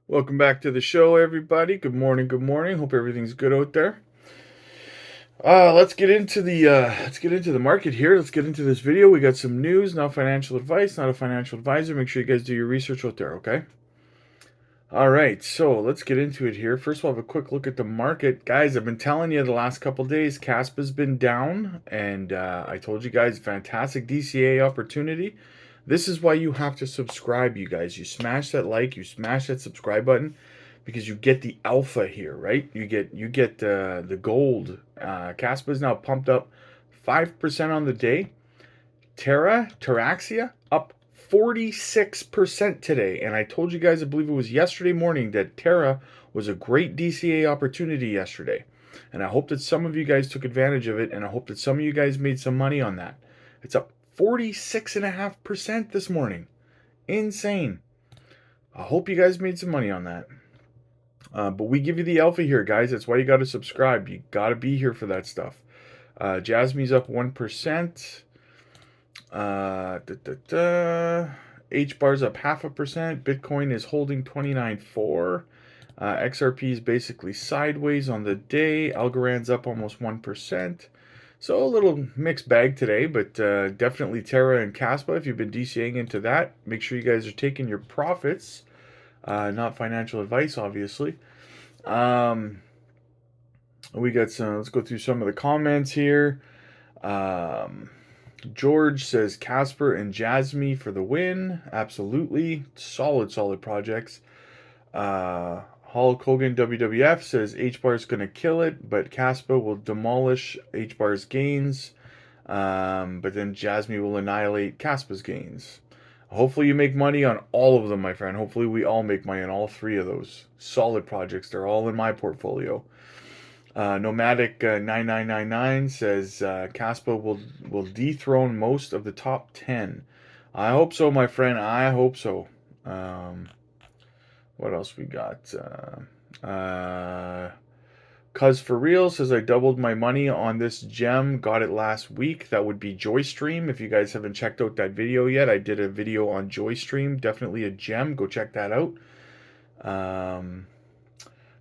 Welcome back to the show, everybody. Good morning. Good morning. Hope everything's good out there. Let's get into the market here. Let's get into this video. We got some news, not financial advice, not a financial advisor. Make sure you guys do your research out there, okay? All right, so let's get into it here. First of all, have a quick look at the market, guys. I've been telling you the last couple days, Kaspa's been down, and I told you guys, fantastic DCA opportunity. This is why you have to subscribe, you guys. You smash that like, you smash that subscribe button, because you get the alpha here, right? You get the gold. Kaspa is now pumped up 5% on the day. Teraxia up 46% today. And I told you guys, I believe it was yesterday morning, that Terra was a great DCA opportunity yesterday. And I hope that some of you guys took advantage of it, and I hope that some of you guys made some money on that. It's up 46.5% this morning. Insane. I hope you guys made some money on that. But we give you the alpha here, guys. That's why you got to subscribe. You got to be here for that stuff. Jasmy's up 1%. H-bar's up 0.5%. Bitcoin is holding 29.4. XRP is basically sideways on the day. Algorand's up almost 1%. So a little mixed bag today, but definitely Terra and Kaspa. If you've been DCAing into that, make sure you guys are taking your profits. Not financial advice, obviously. We got some. Let's go through some of the comments here. George says Casper and Jasmy for the win. Absolutely. Solid projects. Hulk Hogan WWF says H-bar is going to kill it, but Kaspa will demolish H-bar's gains. But then Jasmy will annihilate Kaspa's gains. Hopefully you make money on all of them, my friend. Hopefully we all make money on all three of those. Solid projects. They're all in my portfolio. Nomadic 9999 says Kaspa will dethrone most of the top 10. I hope so, my friend. I hope so. What else we got? Cuz for real says I doubled my money on this gem. Got it last week. That would be Joystream. If you guys haven't checked out that video yet, I did a video on Joystream. Definitely a gem. Go check that out.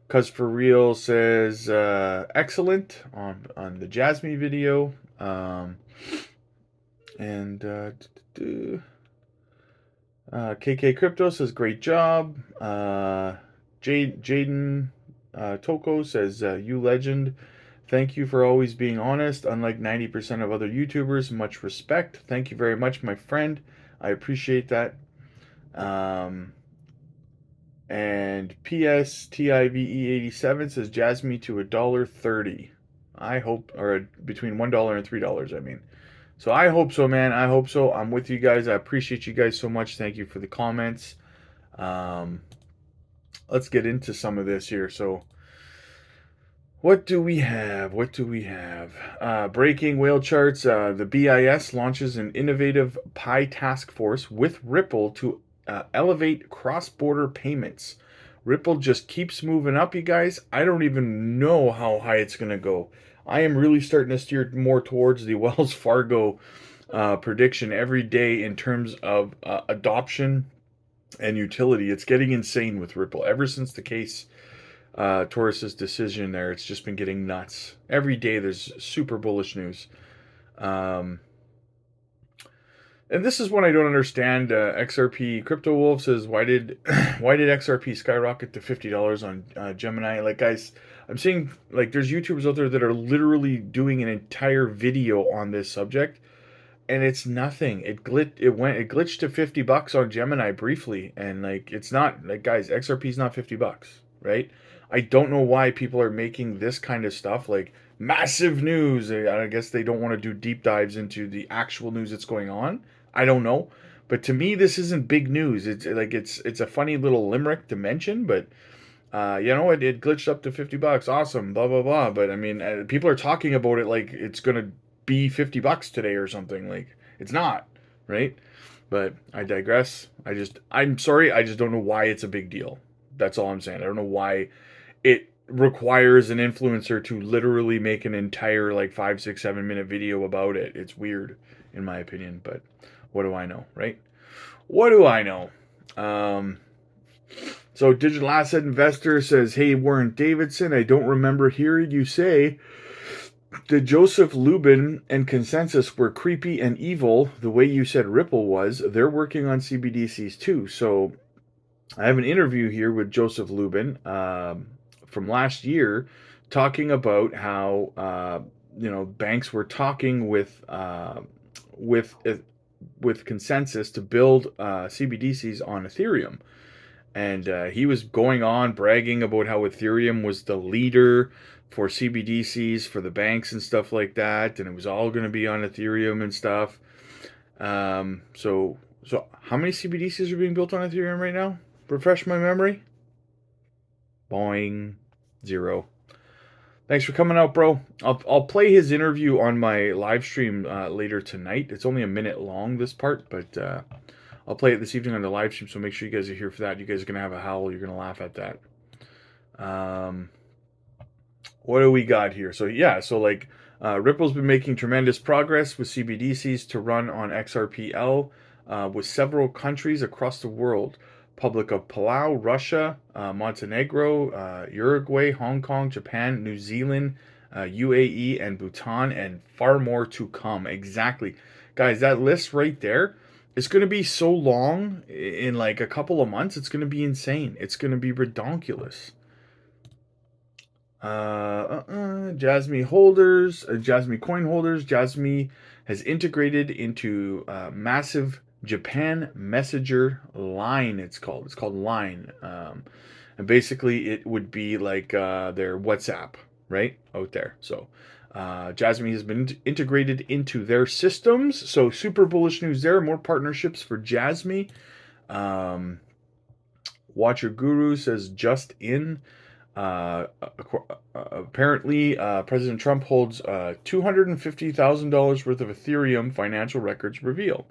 Cuz for real says excellent on the Jasmy video. KK Crypto says great job. Jaden Toko says you legend. Thank you for always being honest. Unlike 90% of other YouTubers, much respect. Thank you very much, my friend. I appreciate that. And PSTIVE87 says Jasmy to $1.30. I hope, or between $1 and $3, I mean. So I hope so, man. I hope so. I'm with you guys. I appreciate you guys so much. Thank you for the comments. Let's get into some of this here. So what do we have? Breaking whale charts. The BIS launches an innovative Pi task force with Ripple to elevate cross-border payments. Ripple just keeps moving up, you guys. I don't even know how high it's going to go. I am really starting to steer more towards the Wells Fargo prediction every day in terms of adoption and utility. It's getting insane with Ripple. Ever since the case Taurus's decision there, it's just been getting nuts. Every day there's super bullish news. And this is one I don't understand. XRP Crypto Wolf says, why did XRP skyrocket to $50 on Gemini? Like, guys, I'm seeing, like, there's YouTubers out there that are literally doing an entire video on this subject, and it's nothing. It glitched to $50 on Gemini briefly, and like, it's not, like, guys, XRP is not $50, right? I don't know why people are making this kind of stuff like massive news. I guess they don't want to do deep dives into the actual news that's going on. I don't know, but to me, this isn't big news. It's like it's a funny little limerick to mention, but it glitched up to $50. Awesome, blah blah blah. But I mean, people are talking about it like it's gonna be $50 today or something. Like, it's not, right? But I digress. I'm sorry. I just don't know why it's a big deal. That's all I'm saying. I don't know why it requires an influencer to literally make an entire like 5, 6, 7 minute video about it. It's weird, in my opinion, but what do I know, right? What do I know? So Digital Asset Investor says, hey, Warren Davidson, I don't remember hearing you say that Joseph Lubin and Consensus were creepy and evil the way you said Ripple was. They're working on CBDCs too. So I have an interview here with Joseph Lubin from last year talking about how banks were talking with Consensus to build CBDCs on Ethereum. And he was going on bragging about how Ethereum was the leader for CBDCs for the banks and stuff like that, and it was all going to be on Ethereum and stuff. So how many CBDCs are being built on Ethereum right now? Refresh my memory. Boing, 0. Thanks for coming out, bro. I'll play his interview on my live stream later tonight. It's only a minute long, this part, but I'll play it this evening on the live stream, so make sure you guys are here for that. You guys are going to have a howl. You're going to laugh at that. What do we got here? So, yeah, Ripple's been making tremendous progress with CBDCs to run on XRPL with several countries across the world. Republic of Palau, Russia, Montenegro, Uruguay, Hong Kong, Japan, New Zealand, UAE, and Bhutan, and far more to come. Exactly. Guys, that list right there, it's going to be so long in like a couple of months. It's going to be insane. It's going to be redonkulous. Jasmy holders, Jasmy coin holders. Jasmy has integrated into massive Japan Messenger Line. It's called Line, and basically it would be like their WhatsApp right out there. So Jasmy has been integrated into their systems. So super bullish news there. More partnerships for Jasmy. Watcher Guru says just in. Apparently, President Trump holds $250,000 worth of Ethereum, financial records reveal.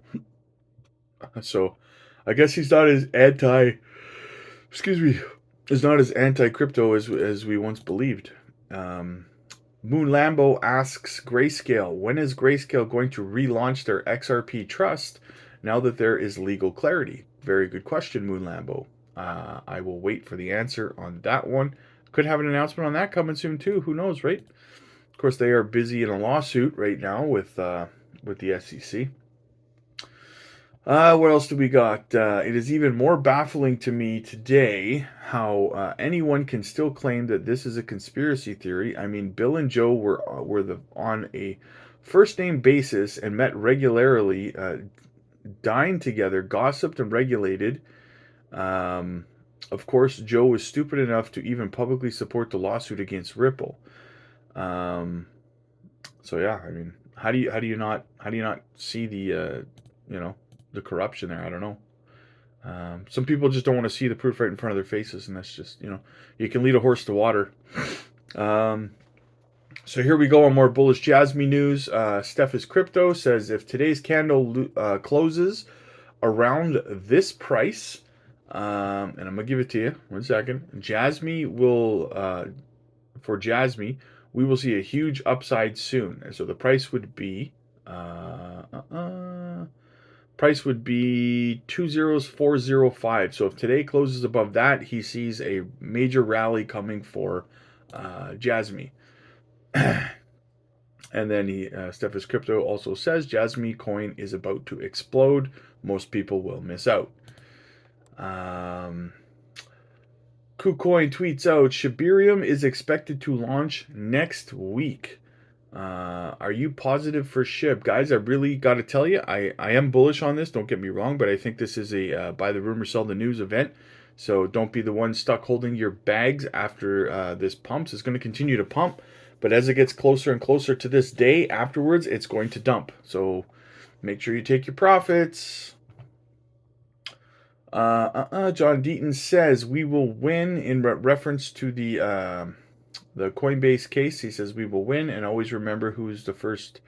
So, I guess he's not as anti-crypto as we once believed. Moon Lambo asks Grayscale, when is Grayscale going to relaunch their XRP trust now that there is legal clarity? Very good question, Moon Lambo. I will wait for the answer on that one. Could have an announcement on that coming soon too. Who knows, right? Of course, they are busy in a lawsuit right now with the SEC. What else do we got? It is even more baffling to me today how anyone can still claim that this is a conspiracy theory. I mean, Bill and Joe were on a first name basis and met regularly, dined together, gossiped and regulated. Of course, Joe was stupid enough to even publicly support the lawsuit against Ripple. So yeah, I mean, how do you not see the the corruption there? I don't know. Some people just don't want to see the proof right in front of their faces, and that's just you can lead a horse to water. So here we go on more bullish Jasmy news. Steph is Crypto says if today's candle closes around this price. And I'm gonna give it to you. 1 second. Jasmy will, for Jasmy, we will see a huge upside soon. And so the price would be, 20405. So if today closes above that, he sees a major rally coming for Jasmy. And then Steph is Crypto also says Jasmy coin is about to explode. Most people will miss out. KuCoin tweets out, Shibarium is expected to launch next week. Are you positive for SHIB? Guys, I really got to tell you, I am bullish on this. Don't get me wrong, but I think this is a buy the rumor, sell the news event. So don't be the one stuck holding your bags after this pumps. It's going to continue to pump, but as it gets closer and closer to this day afterwards, it's going to dump. So make sure you take your profits. John Deaton says we will win in reference to the Coinbase case. He says we will win, and always remember who's the first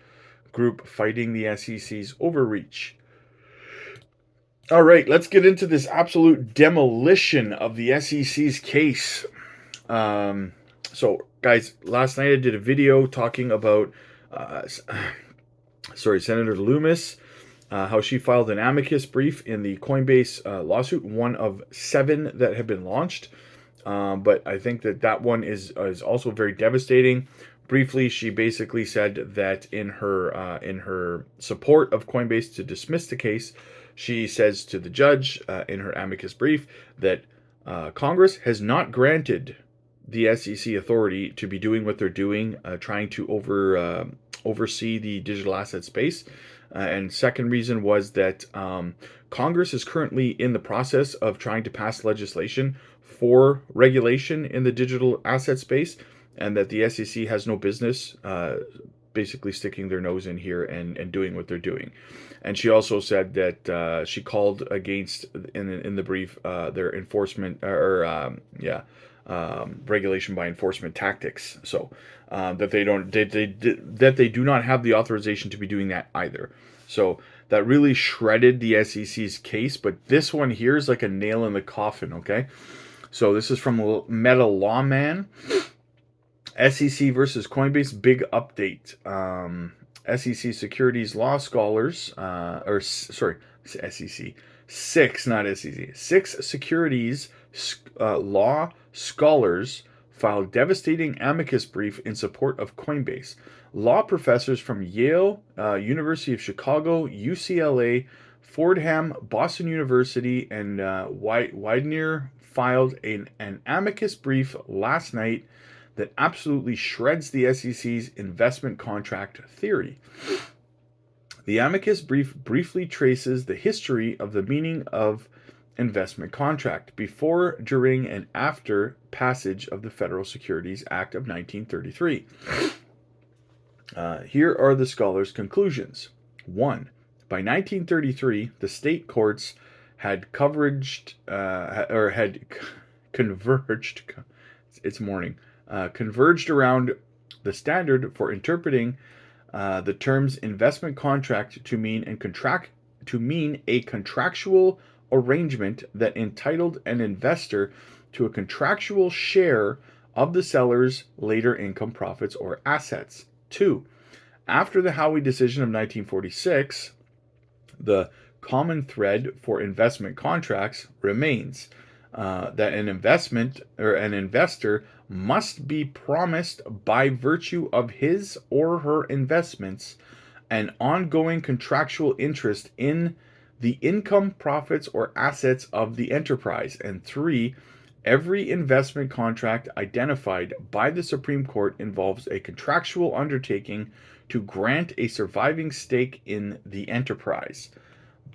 group fighting the SEC's overreach. All right, let's get into this absolute demolition of the SEC's case. So, guys, last night I did a video talking about, Senator Loomis how she filed an amicus brief in the Coinbase lawsuit, one of 7 that have been launched. But I think that one is also very devastating. Briefly, she basically said that in her support of Coinbase to dismiss the case, she says to the judge in her amicus brief that Congress has not granted the SEC authority to be doing what they're doing, trying to oversee the digital asset space. And second reason was that Congress is currently in the process of trying to pass legislation for regulation in the digital asset space, and that the SEC has no business basically sticking their nose in here and doing what they're doing. And she also said that she called against in the brief their enforcement regulation by enforcement tactics. So that they do not have the authorization to be doing that either. So that really shredded the SEC's case. But this one here is like a nail in the coffin. Okay, so this is from Meta Lawman. SEC versus Coinbase, big update. SEC securities law scholars, SEC, 6, not SEC, 6 securities law scholars filed devastating amicus brief in support of Coinbase. Law professors from Yale, University of Chicago, UCLA, Fordham, Boston University, and Widener filed an amicus brief last night that absolutely shreds the SEC's investment contract theory. The amicus brief briefly traces the history of the meaning of investment contract before, during, and after passage of the Federal Securities Act of 1933. Here are the scholars' conclusions. 1. By 1933, the state courts had converged. Converged around the standard for interpreting the terms investment contract to mean a contractual arrangement that entitled an investor to a contractual share of the seller's later income, profits, or assets. 2. After the Howey decision of 1946, the common thread for investment contracts remains that an investor must be promised by virtue of his or her investments an ongoing contractual interest in the income, profits, or assets of the enterprise. And 3, every investment contract identified by the Supreme Court involves a contractual undertaking to grant a surviving stake in the enterprise.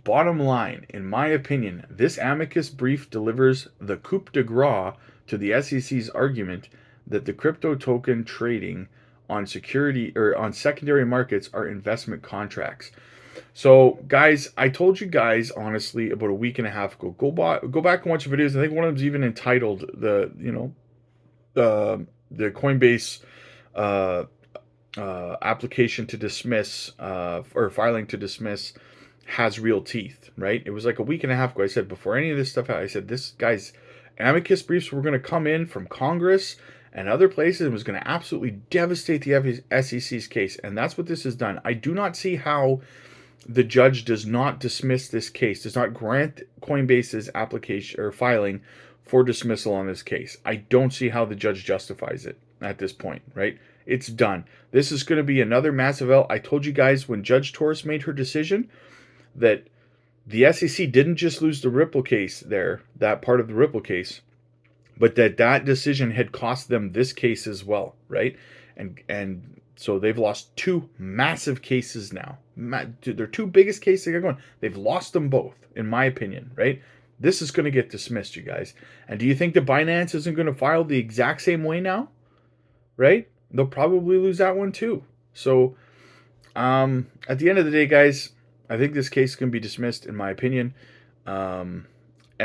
Bottom line, in my opinion, this amicus brief delivers the coup de grace to the SEC's argument that the crypto token trading on secondary markets are investment contracts. So, guys, I told you guys honestly about a week and a half ago. Go back and watch the videos. I think one of them's even entitled the Coinbase application to dismiss or filing to dismiss has real teeth, right? It was like a week and a half ago. I said before any of this stuff, I said this guy's amicus briefs were going to come in from Congress and other places and was going to absolutely devastate the SEC's case, and that's what this has done. I do not see how the judge does not dismiss this case, does not grant Coinbase's application or filing for dismissal on this case. I don't see how the judge justifies it at this point, right? It's done. This is going to be another massive L. I told you guys when Judge Torres made her decision that the SEC didn't just lose the Ripple case there, that part of the Ripple case, but that decision had cost them this case as well, right? And so they've lost 2 massive cases now. Their 2 biggest cases they got going. They've lost them both, in my opinion, right? This is going to get dismissed, you guys. And do you think that Binance isn't going to file the exact same way now? Right? They'll probably lose that one too. So at the end of the day, guys, I think this case can be dismissed, in my opinion. And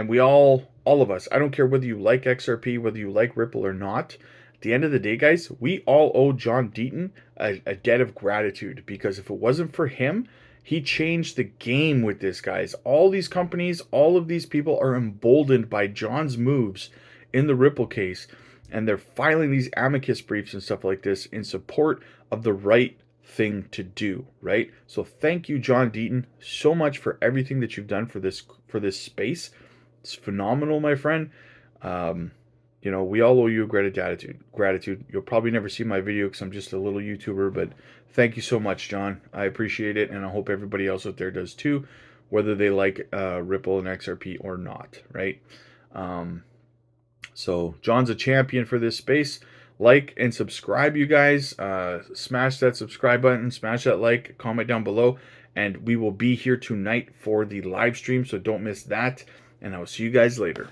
we all of us, I don't care whether you like XRP, whether you like Ripple or not, at the end of the day, guys, we all owe John Deaton a debt of gratitude, because if it wasn't for him, he changed the game with this, guys. All these companies, all of these people are emboldened by John's moves in the Ripple case, and they're filing these amicus briefs and stuff like this in support of the right thing to do, right? So thank you, John Deaton, so much for everything that you've done for this space. It's phenomenal, my friend. You know, we all owe you a gratitude. You'll probably never see my video because I'm just a little YouTuber, but thank you so much, John. I appreciate it, and I hope everybody else out there does too, whether they like Ripple and XRP or not, right? So John's a champion for this space. Like and subscribe, you guys. Smash that subscribe button, smash that like, comment down below, and we will be here tonight for the live stream, so don't miss that. And I will see you guys later.